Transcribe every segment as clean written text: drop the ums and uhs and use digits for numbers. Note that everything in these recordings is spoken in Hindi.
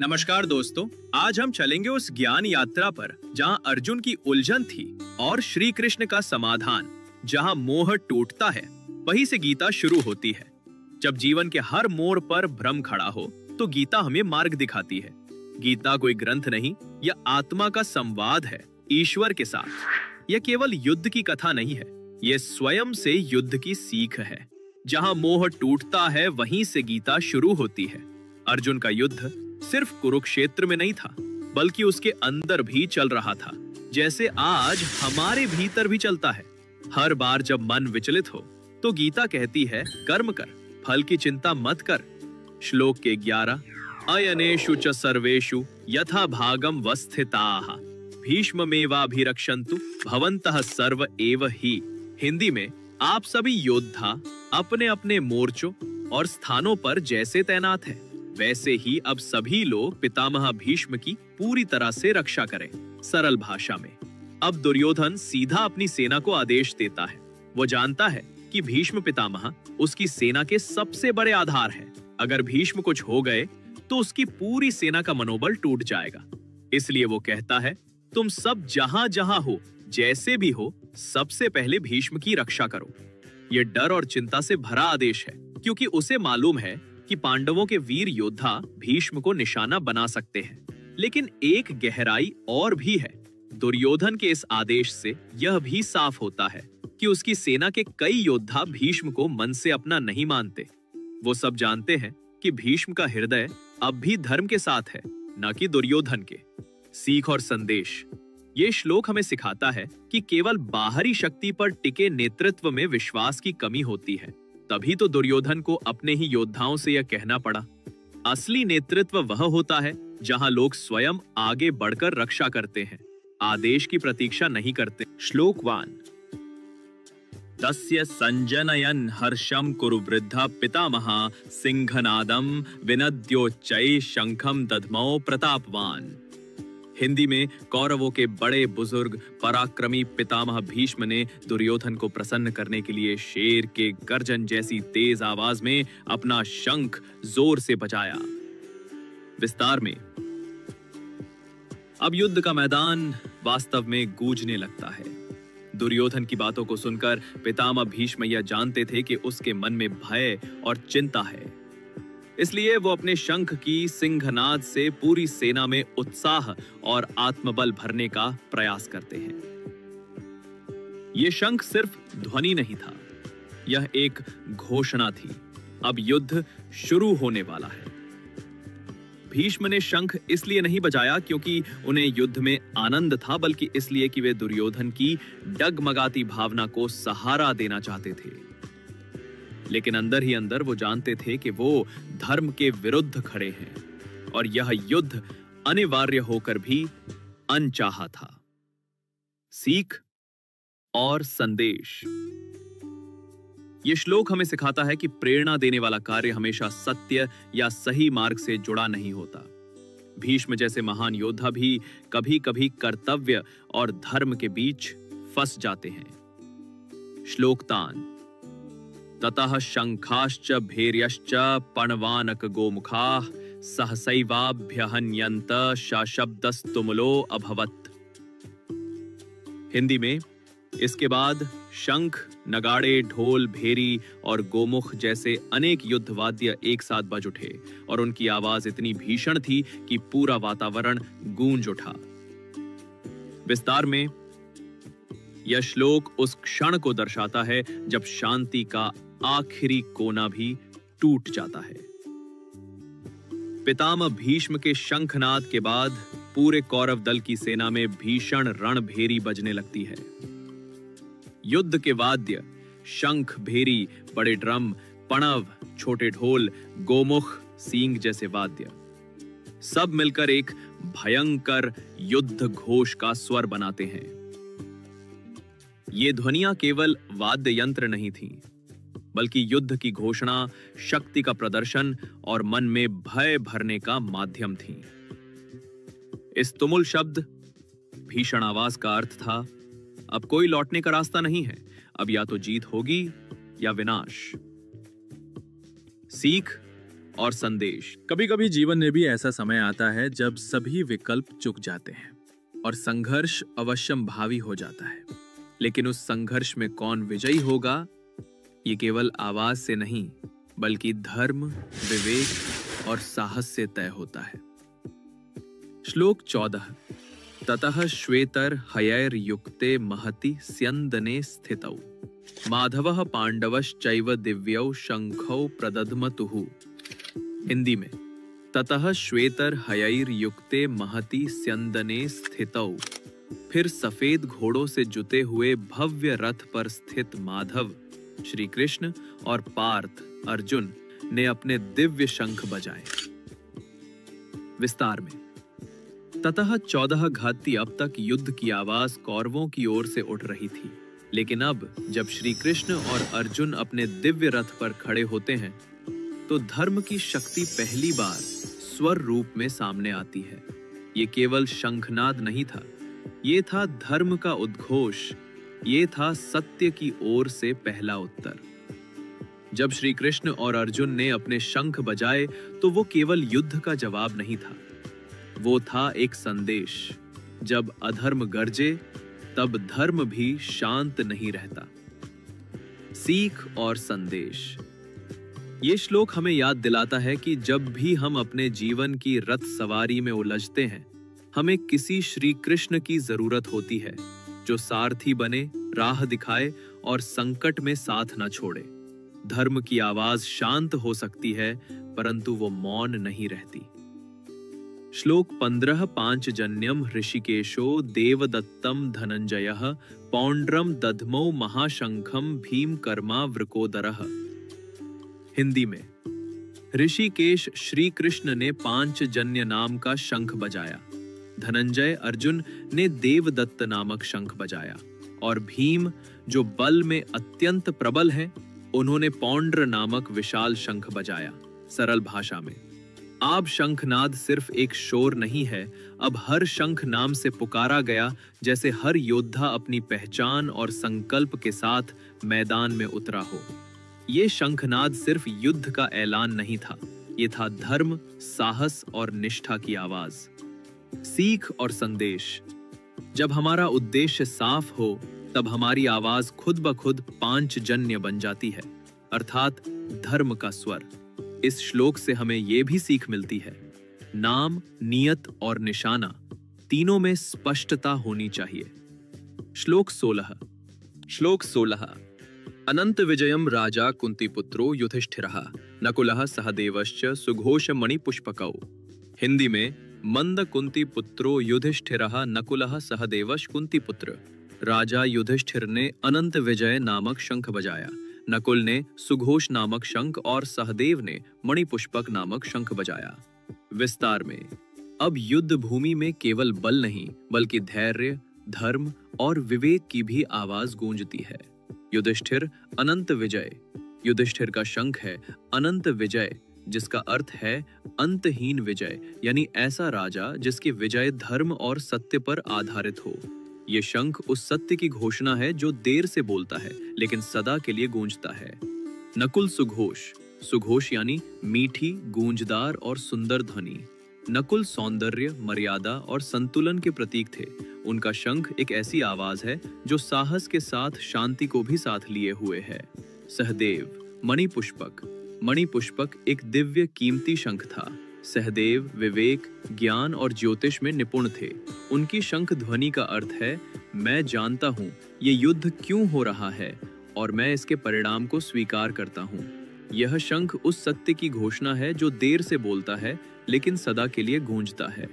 नमस्कार दोस्तों। आज हम चलेंगे उस ज्ञान यात्रा पर जहां अर्जुन की उलझन थी और श्री कृष्ण का समाधान। जहां मोह टूटता है वहीं से गीता शुरू होती है। जब जीवन के हर मोड़ पर भ्रम खड़ा हो तो गीता हमें मार्ग दिखाती है। गीता कोई ग्रंथ नहीं, यह आत्मा का संवाद है ईश्वर के साथ। यह केवल युद्ध की कथा नहीं है, यह स्वयं से युद्ध की सीख है। जहां मोह टूटता है वहीं से गीता शुरू होती है। अर्जुन का युद्ध सिर्फ कुरुक्षेत्र में नहीं था, बल्कि उसके अंदर भी चल रहा था, जैसे आज हमारे भीतर भी चलता है। हर बार जब मन विचलित हो तो गीता कहती है, कर्म कर, फल की चिंता मत कर। श्लोक के 11, अयनेषु च सर्वेषु यथा भागम वस्थिताः भीष्ममेवाभिरक्षन्तु भवन्तः सर्व एव हि। हिंदी में, आप सभी योद्धा अपने अपने मोर्चों और स्थानों पर जैसे तैनात हैं, वैसे ही अब सभी लोग पितामह भीष्म की पूरी तरह से रक्षा करें। सरल भाषा में, अब दुर्योधन सीधा अपनी सेना को आदेश देता है। वो जानता है कि भीष्म पितामह उसकी सेना के सबसे बड़े आधार हैं। अगर भीष्म कुछ हो गए तो उसकी पूरी सेना का मनोबल टूट जाएगा। इसलिए वो कहता है, तुम सब जहां जहां हो, जैसे भी हो, सबसे पहले भीष्म की रक्षा करो। ये डर और चिंता से भरा आदेश है, क्योंकि उसे मालूम है कि पांडवों के वीर योद्धा भीष्म को निशाना बना सकते हैं। लेकिन एक गहराई और भी है। दुर्योधन के इस आदेश से यह भी साफ होता है कि उसकी सेना के कई योद्धा भीष्म को मन से अपना नहीं मानते। वो सब जानते हैं कि भीष्म का हृदय अब भी धर्म के साथ है, न कि दुर्योधन के। सीख और संदेश। ये श्लोक हमें सिखाता है कि केवल बाहरी शक्ति पर टिके नेतृत्व में विश्वास की कमी होती है। तभी तो दुर्योधन को अपने ही योद्धाओं से यह कहना पड़ा। असली नेतृत्व वह होता है जहां लोग स्वयं आगे बढ़कर रक्षा करते हैं, आदेश की प्रतीक्षा नहीं करते। श्लोक 1, तस्य संजनयन् हर्षं कुरु वृद्ध पितामह सिंहनादं विनद्योच्चैः शंखं दध्मौ प्रतापवान। हिंदी में, कौरवों के बड़े बुजुर्ग पराक्रमी पितामह भीष्म ने दुर्योधन को प्रसन्न करने के लिए शेर के गर्जन जैसी तेज आवाज में अपना शंख जोर से बजाया। विस्तार में, अब युद्ध का मैदान वास्तव में गूंजने लगता है। दुर्योधन की बातों को सुनकर पितामह भीष्म यह जानते थे कि उसके मन में भय और चिंता है। इसलिए वो अपने शंख की सिंहनाद से पूरी सेना में उत्साह और आत्मबल भरने का प्रयास करते हैं। ये शंख सिर्फ ध्वनि नहीं था, यह एक घोषणा थी। अब युद्ध शुरू होने वाला है। भीष्म ने शंख इसलिए नहीं बजाया क्योंकि उन्हें युद्ध में आनंद था, बल्कि इसलिए कि वे दुर्योधन की डगमगाती भावना को सहारा देना चाहते थे। लेकिन अंदर ही अंदर वो जानते थे कि वो धर्म के विरुद्ध खड़े हैं और यह युद्ध अनिवार्य होकर भी अनचाहा था। सीख और संदेश। ये श्लोक हमें सिखाता है कि प्रेरणा देने वाला कार्य हमेशा सत्य या सही मार्ग से जुड़ा नहीं होता। भीष्म जैसे महान योद्धा भी कभी-कभी कर्तव्य और धर्म के बीच फंस जाते हैं। श्लोकतान, ततः शंखाश्च भैर्यश्च पणवानक गोमुखाः सहसैवाभ्यहन्यन्त सशब्दस्तुमुलो अभवत्। हिंदी में, इसके बाद शंख, नगाड़े, ढोल, भेरी और गोमुख जैसे अनेक युद्ध वाद्य एक साथ बज उठे और उनकी आवाज इतनी भीषण थी कि पूरा वातावरण गूंज उठा। विस्तार में, यह श्लोक उस क्षण को दर्शाता है जब शांति का आखिरी कोना भी टूट जाता है। पितामह भीष्म के शंखनाद के बाद पूरे कौरव दल की सेना में भीषण रणभेरी बजने लगती है। युद्ध के वाद्य, शंख, भेरी, बड़े ड्रम, पणव, छोटे ढोल, गोमुख, सींग जैसे वाद्य, सब मिलकर एक भयंकर युद्ध घोष का स्वर बनाते हैं। ये ध्वनियां केवल वाद्य यंत्र नहीं थीं, बल्कि युद्ध की घोषणा, शक्ति का प्रदर्शन और मन में भय भरने का माध्यम थीं। इस तुमुल शब्द, भीषण आवाज का अर्थ था, अब कोई लौटने का रास्ता नहीं है। अब या तो जीत होगी या विनाश। सीख और संदेश। कभी कभी जीवन में भी ऐसा समय आता है जब सभी विकल्प चुक जाते हैं और संघर्ष अवश्यम भावी हो जाता है। लेकिन उस संघर्ष में कौन विजयी होगा, ये केवल आवाज से नहीं बल्कि धर्म, विवेक और साहस से तय होता है। श्लोक 14। ततः श्वेतर हयैर्युक्ते महति स्यन्दने स्थितौ माधवः पांडवश्चैव दिव्यौ शंखौ प्रदध्मतुः। हिंदी में, ततः श्वेतर हयैर्युक्ते महति स्यन्दने स्थितौ, फिर सफेद घोड़ों से जुते हुए भव्य रथ पर स्थित माधव, श्री कृष्ण और पार्थ, अर्जुन ने अपने दिव्य शंख बजाए। विस्तार में, ततः 14 घाती अब तक युद्ध की आवाज कौरवों की ओर से उठ रही थी। लेकिन अब जब श्री कृष्ण और अर्जुन अपने दिव्य रथ पर खड़े होते हैं तो धर्म की शक्ति पहली बार स्वर रूप में सामने आती है। ये केवल शंखनाद नहीं था, ये था धर्म का उद्घोष, ये था सत्य की ओर से पहला उत्तर। जब श्री कृष्ण और अर्जुन ने अपने शंख बजाए तो वो केवल युद्ध का जवाब नहीं था, वो था एक संदेश। जब अधर्म गरजे तब धर्म भी शांत नहीं रहता। सीख और संदेश। ये श्लोक हमें याद दिलाता है कि जब भी हम अपने जीवन की रथ सवारी में उलझते हैं, हमें किसी श्री कृष्ण की जरूरत होती है जो सारथी बने, राह दिखाए और संकट में साथ न छोड़े। धर्म की आवाज शांत हो सकती है परंतु वो मौन नहीं रहती। श्लोक 15। पांचजन्यम ऋषिकेशो देवदत्तम धनंजयः पौंड्रम दध्मौ महाशंखम भीम कर्मा वृकोदरः। हिंदी में, ऋषिकेश श्री कृष्ण ने पांचजन्य नाम का शंख बजाया, धनंजय अर्जुन ने देवदत्त नामक शंख बजाया और भीम जो बल में अत्यंत प्रबल हैं, उन्होंने पौंड्र नामक विशाल शंख बजाया। सरल भाषा में, अब शंखनाद सिर्फ एक शोर नहीं है, अब हर शंख नाम से पुकारा गया जैसे हर योद्धा अपनी पहचान और संकल्प के साथ मैदान में उतरा हो। ये शंखनाद सिर्फ युद्ध का ऐलान नहीं था, ये था धर्म, साहस और निष्ठा की आवाज। सीख और संदेश। जब हमारा उद्देश्य साफ हो तब हमारी आवाज खुद ब खुद पांचजन्य बन जाती है, अर्थात धर्म का स्वर। इस श्लोक से हमें यह भी सीख मिलती है, नाम, नियत और निशाना तीनों में स्पष्टता होनी चाहिए। श्लोक 16। अनंत विजयम राजा कुंतीपुत्रो युधिष्ठिरः नकुलः सहदेवश्च सुघोष मणिपुष्पकौ। हिंदी में, मंद कुंतीपुत्रो युधिष्ठिरः नकुलः सहदेवश्च कुंतीपुत्र। राजा युधिष्ठिर ने अनंत विजय नामक शंख बजाया, नकुल ने सुघोष नामक शंख और सहदेव ने मणिपुष्पक नामक शंख बजाया। विस्तार में, अब युद्ध भूमि में केवल बल नहीं बल्कि धैर्य, धर्म और विवेक की भी आवाज गूंजती है। युधिष्ठिर अनंत विजय। युधिष्ठिर का शंख है अनंत विजय, जिसका अर्थ है अंतहीन विजय, यानी ऐसा राजा जिसकी विजय धर्म और सत्य पर आधारित हो। ये शंख उस सत्य की घोषणा है जो देर से बोलता है लेकिन सदा के लिए गूंजता है। नकुल सुघोष। सुघोष यानी मीठी, गूंजदार और सुंदर ध्वनि। नकुल सौंदर्य, मर्यादा और संतुलन के प्रतीक थे। उनका शंख एक ऐसी आवाज है जो साहस के साथ शांति को भी साथ लिए हुए है। सहदेव। मणिपुष्पक। मणिपुष्पक एक दिव्य कीमती शंख था। सहदेव विवेक, ज्ञान और ज्योतिष में निपुण थे। उनकी शंख ध्वनि का अर्थ है, मैं जानता हूँ ये युद्ध क्यों हो रहा है और मैं इसके परिणाम को स्वीकार करता हूँ। यह शंख उस सत्य की घोषणा है जो देर से बोलता है लेकिन सदा के लिए गूंजता है।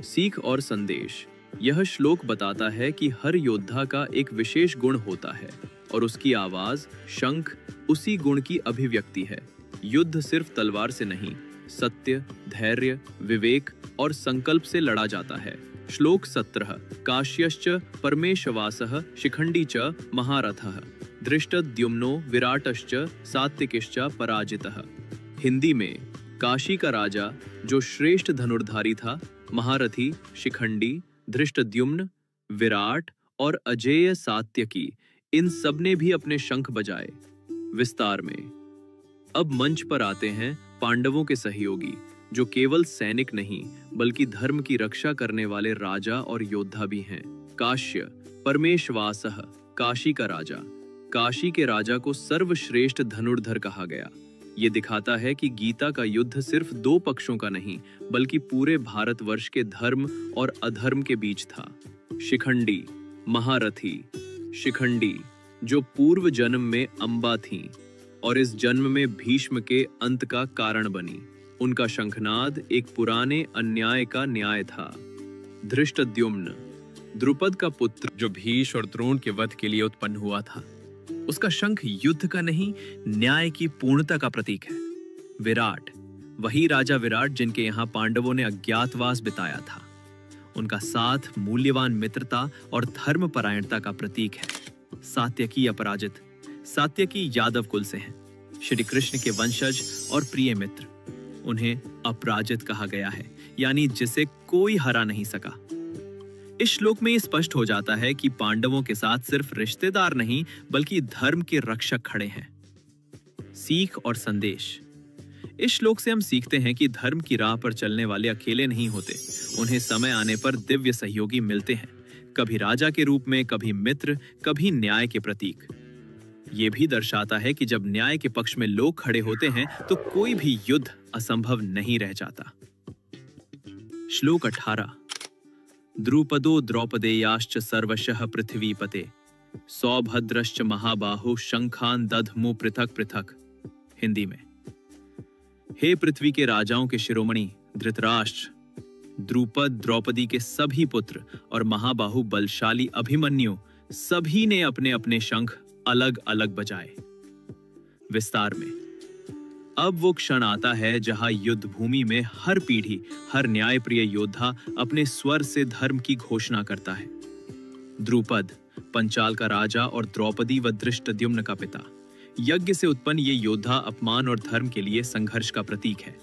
सीख और संदेश। यह श्लोक बताता है कि हर योद्धा का एक विशेष गुण होता है और उसकी आवाज, शंख, उसी गुण की अभिव्यक्ति है। युद्ध सिर्फ तलवार से नहीं, सत्य, धैर्य, विवेक और संकल्प से लड़ा जाता है। श्लोक 17। काश्यश्च परमेशवासः शिखंडी च महारथः धृष्टद्युम्नो विराटश्च सात्विकिश्च पराजितः। हिंदी में, काशी का राजा जो श्रेष्ठ धनुर्धारी था, महारथी शिखंडी, धृष्टद्युम्न, विराट और अजेय सात्यकी, इन सब ने भी अपने शंख बजाए। विस्तार में, अब मंच पर आते हैं पांडवों के सहयोगी, जो केवल सैनिक नहीं बल्कि धर्म की रक्षा करने वाले राजा और योद्धा भी हैं। काश्य परमेशवासः, काशी का राजा। काशी के राजा को सर्वश्रेष्ठ धनुर्धर कहा गया। ये दिखाता है कि गीता का युद्ध सिर्फ दो पक्षों का नहीं बल्कि पूरे भारतवर्ष के धर्म और अधर्म के बीच था। शिखंडी महारथी। शिखंडी जो पूर्व जन्म में अंबा थीं और इस जन्म में भीष्म के अंत का कारण बनी। उनका शंखनाद एक पुराने अन्याय का न्याय था। धृष्टद्युम्न द्रुपद का पुत्र, जो भीष्म और द्रोण के वध के लिए उत्पन्न हुआ था। उसका शंख युद्ध का नहीं, न्याय की पूर्णता का प्रतीक है। विराट वही राजा विराट जिनके यहाँ पांडवों ने अज्ञातवास बिताया था। उनका साथ मूल्यवान मित्रता और धर्म परायणता का प्रतीक है। सात्यकी अपराजित। सात्यकी यादव कुल से हैं, श्री कृष्ण के वंशज और प्रिय मित्र। उन्हें अपराजित कहा गया है, यानी जिसे कोई हरा नहीं सका। इस श्लोक में स्पष्ट हो जाता है कि पांडवों के साथ सिर्फ रिश्तेदार नहीं बल्कि धर्म के रक्षक खड़े हैं। सीख और संदेश। इस श्लोक से हम सीखते हैं कि धर्म की राह पर चलने वाले अकेले नहीं होते। उन्हें समय आने पर दिव्य सहयोगी मिलते हैं, कभी राजा के रूप में, कभी मित्र, कभी न्याय के प्रतीक। ये भी दर्शाता है कि जब न्याय के पक्ष में लोग खड़े होते हैं तो कोई भी युद्ध असंभव नहीं रह जाता। श्लोक 18। द्रुपदो द्रौपदेयाश्च सर्वशः पृथ्वीपते सौभद्रश्च महाबाहु शंखान दधमु पृथक पृथक। हिंदी में, हे पृथ्वी के राजाओं के शिरोमणि धृतराष्ट्र, द्रुपद, द्रौपदी के सभी पुत्र और महाबाहु बलशाली अभिमन्यु, सभी ने अपने अपने शंख अलग अलग बजाए। विस्तार में, अब वो क्षण आता है जहां युद्ध भूमि में हर पीढ़ी, हर न्यायप्रिय योद्धा अपने स्वर से धर्म की घोषणा करता है। द्रुपद पंचाल का राजा और द्रौपदी व धृष्टद्युम्न का पिता। यज्ञ से उत्पन्न ये योद्धा अपमान और धर्म के लिए संघर्ष का प्रतीक है।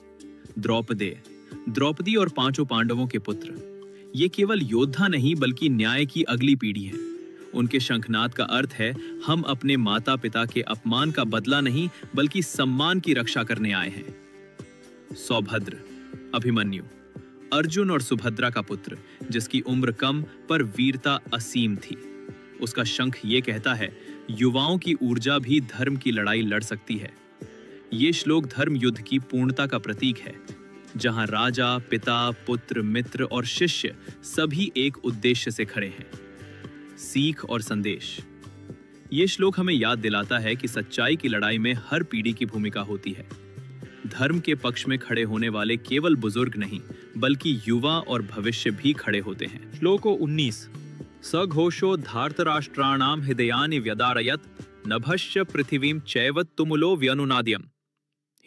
द्रौपदी और पांचों पांडवों के पुत्र, ये केवल योद्धा नहीं बल्कि न्याय की अगली पीढ़ी है। उनके शंखनाद का अर्थ है, हम अपने माता पिता के अपमान का बदला नहीं बल्कि सम्मान की रक्षा करने आए हैं। सौभद्र अभिमन्यु, अर्जुन और सुभद्रा का पुत्र, जिसकी उम्र कम पर वीरता असीम थी। उसका शंख ये कहता है, युवाओं की ऊर्जा भी धर्म की लड़ाई लड़ सकती है। ये श्लोक धर्म युद्ध की पूर्णता का प्रतीक है, जहां राजा, पिता, पुत्र, मित्र और शिष्य सभी एक उद्देश्य से खड़े हैं। सीख और संदेश। ये श्लोक हमें याद दिलाता है कि सच्चाई की लड़ाई में हर पीढ़ी की भूमिका होती है। धर्म के पक्ष में खड़े होने वाले केवल बुजुर्ग नहीं बल्कि युवा और भविष्य भी खड़े होते हैं। श्लोको 19। सघोषो धार्तराष्ट्राणाम हृदयानि व्यदारयत नभश्च पृथिवीं चैव तुमुलो व्यनुनाद्यम।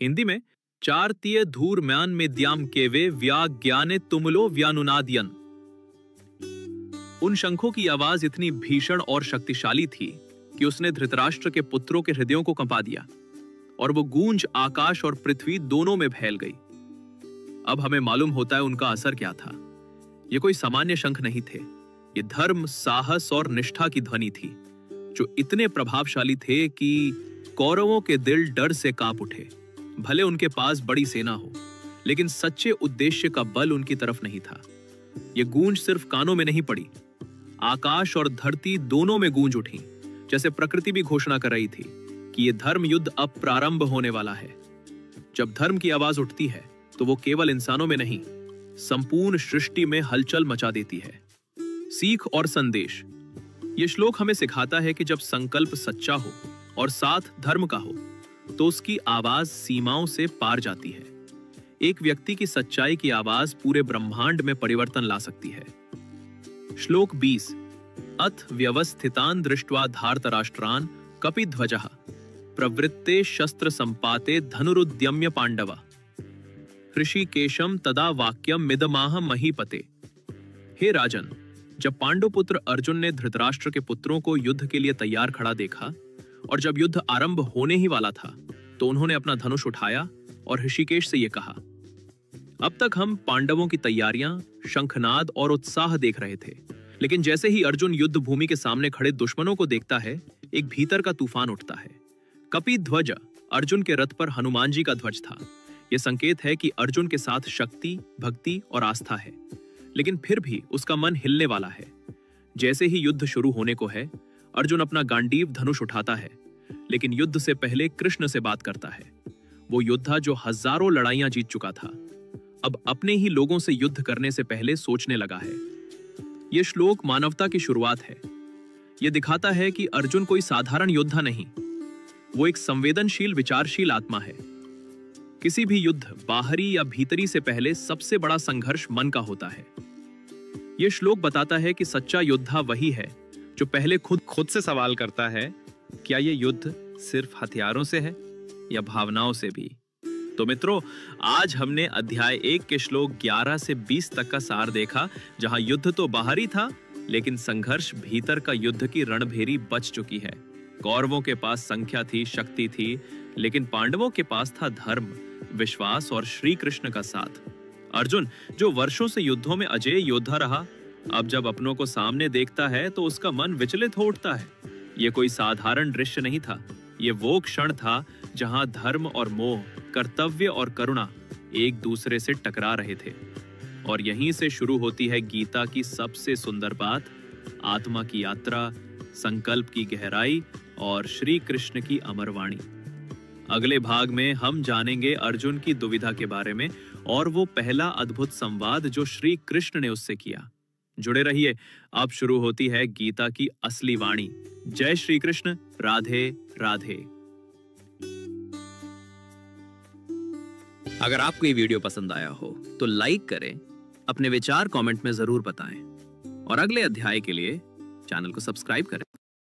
हिंदी में, चारतीय धूर्म्यान मेद्याम केवे व्याज्ञाने तुमुलो व्यानुनाद्यन। उन शंखों की आवाज इतनी भीषण और शक्तिशाली थी कि उसने धृतराष्ट्र के पुत्रों के हृदयों को कंपा दिया और वो गूंज आकाश और पृथ्वी दोनों में फैल गई। अब हमें मालूम होता है उनका असर क्या था। ये कोई सामान्य शंख नहीं थे। ये धर्म, साहस और निष्ठा की ध्वनि थी, जो इतने प्रभावशाली थे कि कौरवों के दिल डर से कांप उठे। भले उनके पास बड़ी सेना हो, लेकिन सच्चे उद्देश्य का बल उनकी तरफ नहीं था। ये गूंज सिर्फ कानों में नहीं पड़ी, आकाश और धरती दोनों में गूंज उठी, जैसे प्रकृति भी घोषणा कर रही थी कि यह धर्म युद्ध अब प्रारंभ होने वाला है। जब धर्म की आवाज उठती है तो वो केवल इंसानों में नहीं, संपूर्ण सृष्टि में हलचल मचा देती है। सीख और संदेश। ये श्लोक हमें सिखाता है कि जब संकल्प सच्चा हो और साथ धर्म का हो तो उसकी आवाज सीमाओं से पार जाती है। एक व्यक्ति की सच्चाई की आवाज पूरे ब्रह्मांड में परिवर्तन ला सकती है। श्लोक 20। अथ व्यवस्थितान दृष्ट्वा धार्तराष्ट्रान कपिध्वजः प्रवृत्ते शस्त्र संपाते धनुरुद्यम्य पांडवा ऋषिकेशम तदा वाक्यम मिदमाह महीपते। हे राजन, जब पांडुपुत्र अर्जुन ने धृतराष्ट्र के पुत्रों को युद्ध के लिए तैयार खड़ा देखा और जब युद्ध आरंभ होने ही वाला था तो उन्होंने अपना धनुष उठाया और ऋषिकेश से यह कहा। अब तक हम पांडवों की तैयारियां, शंखनाद और उत्साह देख रहे थे, लेकिन जैसे ही अर्जुन युद्ध भूमि के सामने खड़े दुश्मनों को देखता है, एक भीतर का तूफान उठता है। कपिध्वज अर्जुन के रथ पर हनुमान जी का ध्वज था। यह संकेत है कि अर्जुन के साथ शक्ति, भक्ति और आस्था है, लेकिन फिर भी उसका मन हिलने वाला है। जैसे ही युद्ध शुरू होने को है, अर्जुन अपना गांडीव धनुष उठाता है, लेकिन युद्ध से पहले कृष्ण से बात करता है। वो योद्धा जो हजारों लड़ाइयां जीत चुका था, अब अपने ही लोगों से युद्ध करने से पहले सोचने लगा है। यह श्लोक मानवता की शुरुआत है। यह दिखाता है कि अर्जुन कोई साधारण योद्धा नहीं, वो एक संवेदनशील, विचारशील आत्मा है। किसी भी युद्ध बाहरी या भीतरी से पहले सबसे बड़ा संघर्ष मन का होता है। यह श्लोक बताता है कि सच्चा योद्धा वही है जो पहले खुद से सवाल करता है, क्या यह युद्ध सिर्फ हथियारों से है या भावनाओं से भी। तो मित्रों, आज हमने अध्याय 1 के श्लोक 11 से 20 तक का सार देखा, जहां युद्ध तो बाहरी था, लेकिन संघर्ष भीतर का युद्ध की रणभेरी बच चुकी है। कौरवों के पास संख्या थी, शक्ति थी, लेकिन पांडवों के पास था धर्म, विश्वास और श्री कृष्ण का साथ। अर्जुन, जो वर्षों से युद्धों में अजेय योद्धा रहा, अब जब अपनों को सामने देखता है तो उसका मन विचलित हो उठता है। यह कोई साधारण दृश्य नहीं था, यह वो क्षण था जहां धर्म और मोह, कर्तव्य और करुणा एक दूसरे से टकरा रहे थे। और यहीं से शुरू होती है गीता की सबसे सुंदर बात, आत्मा की यात्रा, संकल्प की गहराई और श्री कृष्ण की अमर वाणी। अगले भाग में हम जानेंगे अर्जुन की दुविधा के बारे में और वो पहला अद्भुत संवाद जो श्री कृष्ण ने उससे किया। जुड़े रहिए, अब शुरू होती है गीता की असली वाणी। जय श्री कृष्ण, राधे राधे। अगर आपको ये वीडियो पसंद आया हो तो लाइक करें, अपने विचार कमेंट में जरूर बताएं और अगले अध्याय के लिए चैनल को सब्सक्राइब करें।